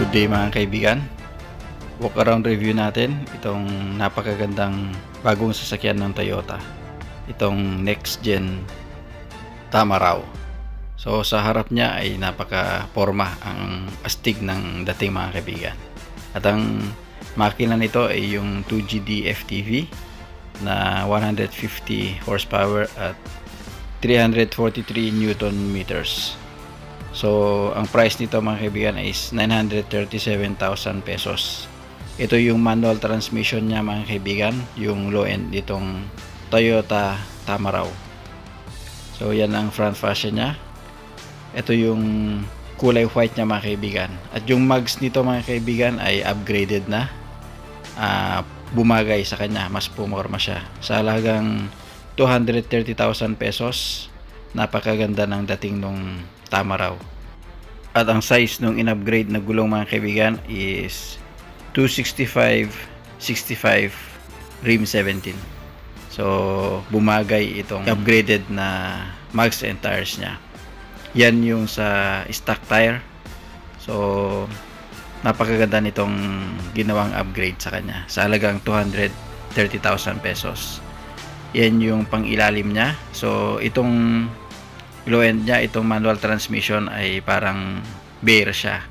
Good day mga kaibigan. Walk around review natin itong napakagandang bagong sasakyan ng Toyota. Itong next gen Tamaraw. So sa harap niya ay napaka-porma ang astig ng dating mga kaibigan. At ang makina nito ay yung 2GD FTV na 150 horsepower at 343 Newton meters. So, ang price nito mga kaibigan is 937,000 pesos. Ito yung manual transmission niya mga kaibigan, yung low end nitong Toyota Tamaraw. So, yan ang front fascia niya. Ito yung kulay white niya mga kaibigan. At yung mags nito mga kaibigan ay upgraded na. Bumagay sa kanya, mas pumorma siya. Sa halagang 230,000 pesos, napakaganda ng dating nung Tamaraw. At ang size nung in-upgrade na gulong mga kaibigan is 265/65 rim 17. So bumagay itong upgraded na mags and tires niya. Yan yung sa stock tire. So napakaganda nitong ginawang upgrade sa kanya sa halagang 230,000 pesos. Yan yung pang ilalim niya. So itong low end niya, itong manual transmission ay parang bare siya,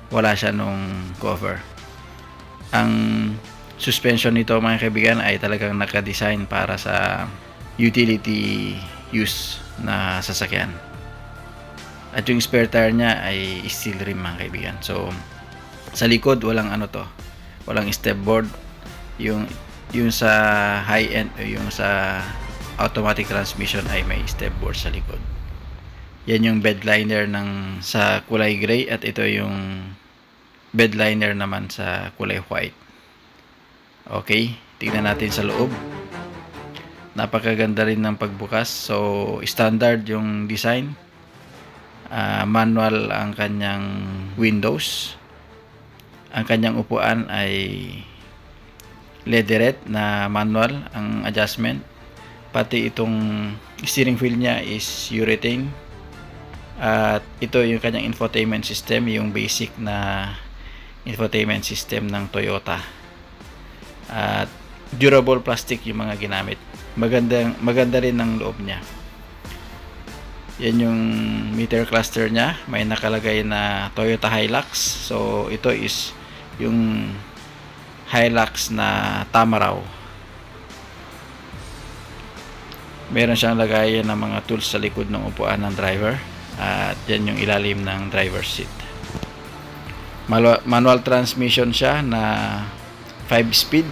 wala siya nung cover. Ang suspension nito mga kaibigan ay talagang naka-design para sa utility use na sasakyan. At yung spare tire niya ay steel rim mga kaibigan. So sa likod walang walang step board. Yung sa high end, yung sa automatic transmission ay may step board sa likod. Yan yung bed liner ng sa kulay gray at ito yung bed liner naman sa kulay white. Okay, tingnan natin sa loob. Napakaganda rin ng pagbukas. So standard yung design. Manual ang kanyang windows. Ang kanyang upuan ay leatherette na manual ang adjustment. Pati itong steering wheel niya is urethane. At ito yung kanyang infotainment system, yung basic na infotainment system ng Toyota. At durable plastic yung mga ginamit. Maganda rin ang loob niya. Yan yung meter cluster niya. May nakalagay na Toyota Hilux. So ito is yung Hilux na Tamaraw. Meron siyang lagayan ng mga tools sa likod ng upuan ng driver. At yan yung ilalim ng driver's seat. Manual transmission siya na 5-speed.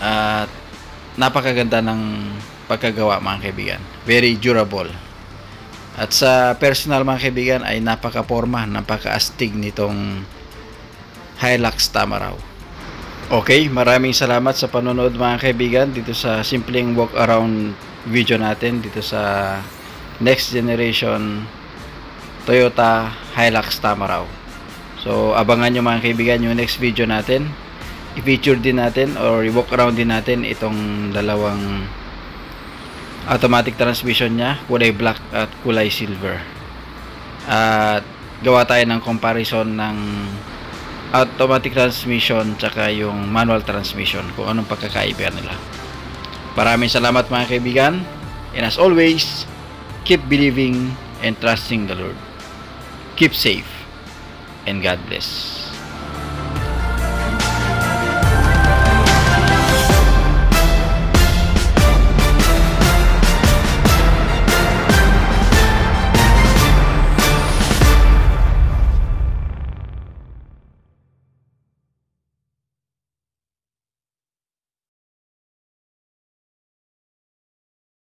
At napakaganda ng pagkagawa mga kaibigan. Very durable. At sa personal mga kaibigan ay napaka-porma, napaka-astig nitong Hilux Tamaraw. Okay, maraming salamat sa panonood mga kaibigan dito sa simpleng walk around video natin dito sa next generation Toyota Hilux Tamaraw. So abangan nyo mga kaibigan yung next video natin. I-feature din natin or i-walk around din natin itong dalawang automatic transmission nya, kulay black at kulay silver. At gawa tayo ng comparison ng automatic transmission tsaka yung manual transmission, kung anong pagkakaiba nila. Maraming salamat mga kaibigan, and as always, keep believing and trusting the Lord. Keep safe and God bless.